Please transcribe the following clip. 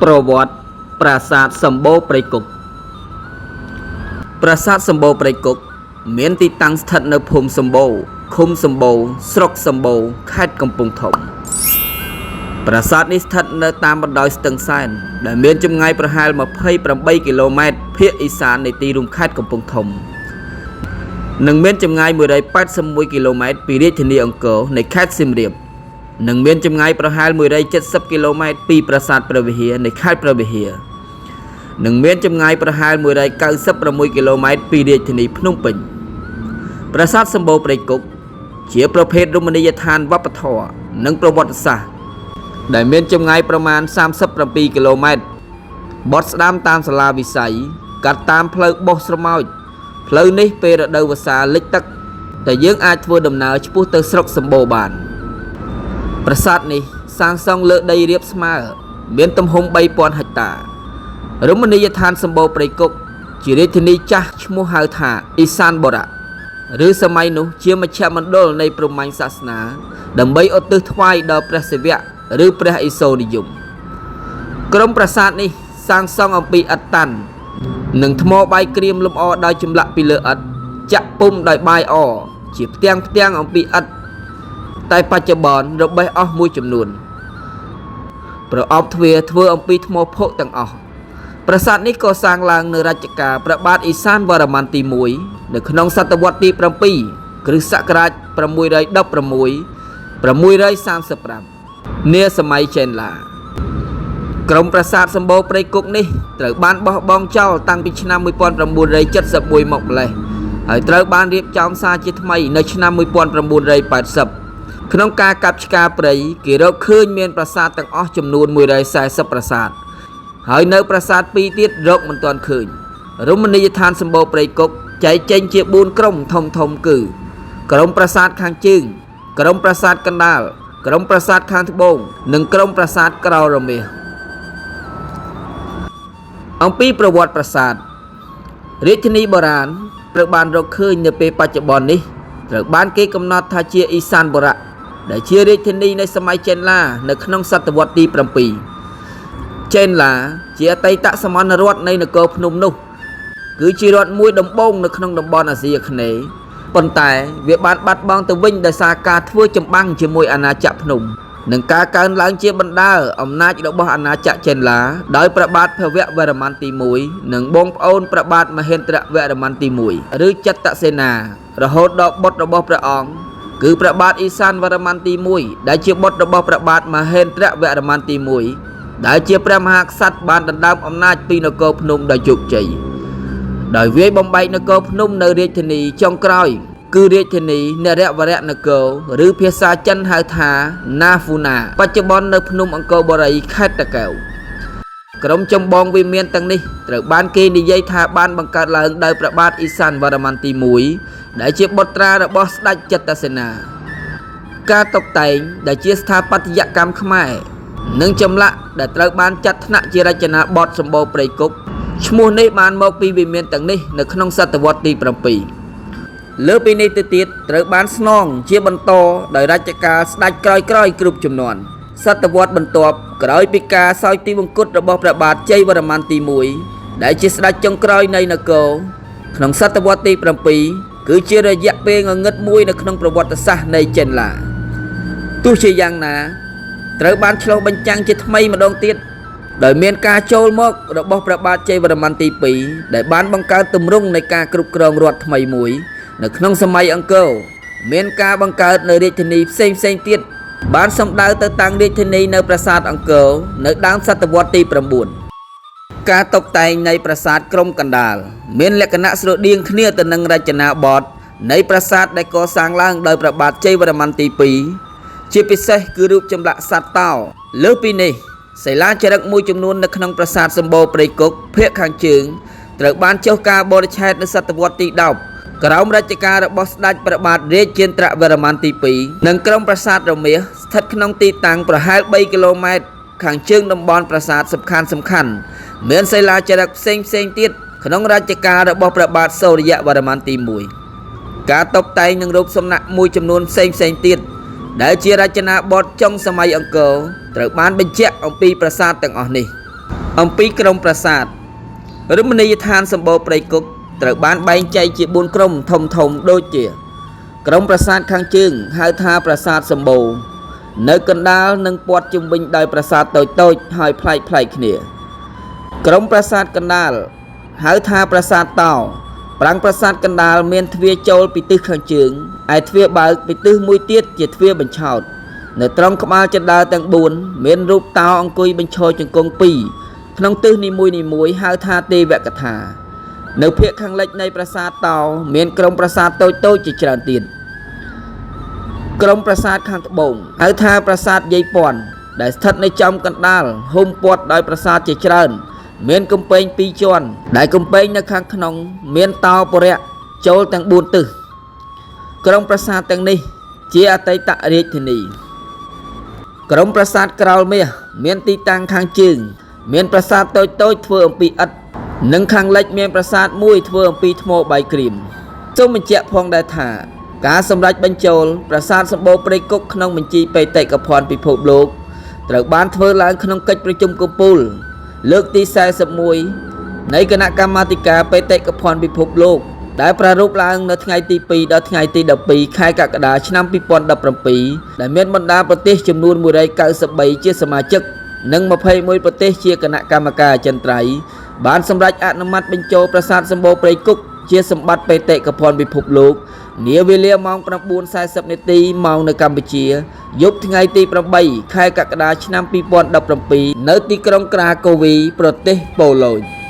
ប្រវត្តិប្រាសាទសម្បូរព្រៃគុកប្រាសាទសម្បូរព្រៃគុកមានទីតាំងស្ថិតនៅភូមិសម្បូរឃុំសម្បូរស្រុកសម្បូរខេត្តកំពង់ធំប្រាសាទនេះស្ថិតនៅតាមបណ្ដោយស្ទឹងសែនដែលមានចម្ងាយប្រហែល28គីឡូម៉ែត្រភាគឦសាននៃទីរួមខេត្តកំពង់ធំនិងមានចម្ងាយ181គីឡូម៉ែត្រពីរាជធានីអង្គរនៃខេត្តសៀមរាបនិងមានចម្ងាយប្រហែល170គីឡូម៉ែត្រពីប្រាសាទព្រះវិហារនៃខេត្តព្រះវិហារនិងមានចម្ងាយប្រហែល196គីឡូម៉ែត្រពីរាជធានីភ្នំពេញប្រាសាទសម្បូរព្រៃគុកជាប្រភេទរមណីយដ្ឋានវប្បធម៌និងប្រវត្តិសាស្ត្រដែលមានចម្ងាយប្រមាណ37គីឡូម៉ែត្របត់ស្ដាំតាមសាលាវិស័យកាត់តាមផ្លូវបោះស្រមោចផ្លូវនេះពេលរដូវវស្សាលិចទឹកតែយើងអាចធ្វើដំណើរឆ្ពោះទៅស្រុកសម្បូរបានប្រាសាទនេះសាងសង់លើដីរាបស្មើមានទំហំ3000ហិកតារមណីយដ្ឋានសម្បូរព្រៃគុកជារាជធានីចាស់ឈ្មោះហៅថាអ៊ីសានបុរៈឬសម័យនោះជាមជ្ឈមណ្ឌលនៃព្រហ្មញ្ញសាសនាដើម្បីឧទ្ទិសថ្វាយដល់ព្រះសិវៈឬព្រះឥសូរនិយមក្រុមប្រាសាទនេះសាងសង់អំពីឥដ្ឋតាន់និងថ្មបាយក្រៀមលម្អដោយចម្លាក់ពីលើឥដ្ឋចាក់ពុម្ពដោយបាយអជាផ្ទាំងអំពីឥដ្ឋតែបច្ចុប្បន្នរបេះអស់មួយចំនួនប្រអប់ទ្វារធ្វើអំពីថ្មភក់ទាំងអស់ប្រាសាទនេះក៏សាងឡើងនៅរជ្ជកាលព្រះបាទឥសានវរ្ម័នទី1នៅក្នុងសតវត្សទី7គ្រិស្តសករាជ616-635នាសម័យចេនឡាក្រុមប្រាសាទសម្បូរព្រៃគុកនេះត្រូវបានបោះបង់ចោលតាំងពីឆ្នាំ1971មកម្លេះហើយត្រូវបានរៀបចំសារជាថ្មីនៅឆ្នាំ1980ក្នុងការកាប់ឆ្ការព្រៃគេរកឃើញមានប្រាសាទទាំងអស់ចំនួន140ប្រាសាទហើយនៅប្រាសាទ2ទៀតរកមិនទាន់ឃើញរមណីយដ្ឋានសម្បូរព្រៃគុកចែកចេញជា4ក្រុមធំគឺក្រុមប្រាសាទខាងជើងក្រុមប្រាសាទកណ្ដាលក្រុមប្រាសាទខាងត្បូងនិងក្រុមប្រាសាទក្រោលរមាសអំពីប្រវត្តិប្រាសាទរាជធានីបុរាណត្រូវបានរកឃើញនៅពេលបច្ចុប្បន្ននេះត្រូវបានគេកំណត់ថាជាអ៊ីសានបុរៈដែលជារាជធានីនៃសម័យចេនឡានៅក្នុងសតវត្សទី7ចេនឡាជាអតីតសមណ្ឌរដ្ឋនៃនគរភ្នំនោះគឺជារដ្ឋមួយដំបូងនៅក្នុងតំបន់អាស៊ីអាគ្នេយ៍ប៉ុន្តែវាបានបាត់បង់ទៅវិញដោយសារការធ្វើចម្បាំងជាមួយអាណាចក្រភ្នំនិងការកើនឡើងជាបណ្ដាអំណាចរបស់អាណាចក្រចេនឡាដោយព្រះបាទភវវរ្ម័នទី1និងបងប្អូនព្រះបាទមហេន្ទ្រវរ្ម័នទី1ឬចតសេនារហូតដល់បុត្ររបស់ព្រះអង្គគឺព្រះបាទឥសានវរ្ម័នទី1ដែលជាបុត្ររបស់ព្រះបាទមហេន្ទ្រវរ្ម័នទី1ដែលជាព្រះមហាក្សត្របានដណ្ដើមអំណាចពីនគរភ្នំដោយជោគជ័យដោយវាយបំបែកនគរភ្នំនៅរាជធានីចុងក្រោយគឺរាជធានីនរវរៈនគរឬភាសាចិនហៅថាណាហ្វូណាបច្ចុប្បន្ននៅភ្នំអង្គរបូរីខេត្តតាកែវក្រុមចម្បងវិមានទាំងនេះត្រូវបានគេនិយាយថាបានបង្កើតឡើងដោយព្រះបាទឥសានវរ្ម័នទី1ដែលជាបុត្រារបស់ស្ដេចចតសេនាការតុបតែងដែលជាស្ថាបត្យកម្មខ្មែរនិងចម្លាក់ដែលត្រូវបានចាត់ថ្នាក់ជារចនាបថសម្បូរព្រៃគុកឈ្មោះនេះបានមកពីវិមានទាំងនេះនៅក្នុងសតវត្សទី7លើពីនេះទៅទៀតត្រូវបានស្នងជាបន្តដោយរជ្ជកាលស្ដេចក្រោយៗគ្រប់ជំនាន់សតវត្សបន្ទាប់ក្រោយពីការសោយទីវង្គតរបស់ព្រះបាទជ័យវរ្ម័នទី1ដែលជាស្ដេចចុងក្រោយនៃនគរក្នុងសតវត្សទី7គឺជារយៈពេលងងឹតមួយនៅក្នុងប្រវត្តិសាស្ត្រនៃចេនឡាទោះជាយ៉ាងណាត្រូវបានឆ្លុះបញ្ចាំងជាថ្មីម្ដងទៀតដោយមានការចូលមករបស់ព្រះបាទជ័យវរ្ម័នទី2ដែលបានបង្កើតទម្រង់នៃការគ្រប់គ្រងរដ្ឋថ្មីមួយនៅក្នុងសម័យអង្គរមានការបង្កើតនៅរាជធានីផ្សេងទៀតបានសម្ដៅទៅតាំងរាជធានីនៅប្រាសាទអង្គរនៅដើមសតវត្សទី9ការតុបតែងនៃប្រាសាទក្រុមកណ្ដាលមានលក្ខណៈស្រដៀងគ្នាទៅនឹងរចនាបថនៃប្រាសាទដែលកសាងឡើងដោយព្រះបាទជ័យវរ្ម័នទី2ជាពិសេសគឺរូបចម្លាក់សត្វតោលើពីនេះសិលាចារឹកមួយចំនួននៅក្នុងប្រាសាទសម្បូរព្រៃគុកភាគខាងជើងត្រូវបានចុះការបរិច្ឆេទនៅសតវត្សទី10ក្រោមរជ្ជកាលរបស់ស្ដេចព្រះបាទរាជេន្ទ្រវរ្ម័នទី2និងក្រុមប្រាសាទរមាសស្ថិតក្នុងទីតាំងប្រហែល3គីឡូម៉ែត្រខាងជើងតំបន់ប្រាសាទសំខាន់មានសិលាចារឹកផ្សេងទៀតក្នុងរជ្ជកាលរបស់ព្រះបាទសូរ្យវរ្ម័នទី1ការតុបតែងនឹងរូបសំណាកមួយចំនួនផ្សេងទៀតដែលជារចនាបថចុងសម័យអង្គរត្រូវបានបញ្ជាក់អំពីប្រាសាទទាំងអស់នេះ អំពីក្រុមប្រាសាទរមណីយដ្ឋានសម្បូរព្រៃគុកត្រូវបានបែងចែកជា4ក្រុមធំដូចជាក្រុមប្រាសាទខាងជើងហៅថាប្រាសាទសម្បូរនៅកណ្ដាលនិងព័ទ្ធជុំវិញដោយប្រាសាទតូចៗហើយប្លែកៗគ្នាក្រុមប្រាសាទកណ្ដាលហៅថាប្រាសាទតោប្រាង្គប្រាសាទកណ្ដាលមានទ្វារចូលពីទិសខាងជើងឯទ្វារបើកពីទិសមួយទៀតជាទ្វារបញ្ឆោតនៅត្រង់ក្បាលជណ្ដើរទាំង4មានរូបតោអង្គុយបញ្ឈរជង្គង់2ក្នុងទិសនីមួយៗហៅថាទេវកថានៅភាគខាងលិចនៃប្រាសាទតោមានក្រុមប្រាសាទតូចៗជាច្រើនទៀតក្រុមប្រាសាទខាងត្បូងហៅថាប្រាសាទយាយពាន់ដែលស្ថិតនៅចំកណ្ដាលហ៊ុំព័ទ្ធដោយប្រាសាទជាច្រើនមានកំពែង2ជាន់ដែលកំពែងនៅខាងក្នុងមានតោពរៈចូលទាំង4ទិសក្រុមប្រាសាទទាំងនេះជាអតីតរាជធានីក្រុមប្រាសាទក្រោលមាសមានទីតាំងខាងជើងមានប្រាសាទតូចៗធ្វើអំពីឥដ្ឋនិងខាងលិចមានប្រាសាទមួយធ្វើអំពីថ្មបាយក្រៀមសូមបញ្ជាក់ផងដែរថាការសម្រេចបញ្ចូលប្រាសាទសម្បូរព្រៃគុកក្នុងបញ្ជីបេតិកភណ្ឌពិភពលោកត្រូវបានធ្វើឡើងក្នុងកិច្ចប្រជុំកំពូលលើកទី41នៃគណៈកម្មាធិការបេតិកភណ្ឌពិភពលោកដែលប្រារព្ធឡើងនៅថ្ងៃទី2ដល់ថ្ងៃទី12ខែកក្កដាឆ្នាំ2017ដែលមានបណ្ដាប្រទេសចំនួន193ជាសមាជិកនិង21ប្រទេសជាគណៈកម្មការអចិន្ត្រៃយ៍បានសម្រេចអនុម័តបញ្ចូលប្រាសាទសម្បូរព្រៃគុកជាសម្បត្តិបេតិកភណ្ឌពិភពលោកនាវេលាម៉ោង 9:40 នាទីម៉ោងនៅកម្ពុជាយប់ថ្ងៃទី8ខែកក្កដាឆ្នាំ2017នៅទីក្រុងក្រាកូវីប្រទេសប៉ូឡូញ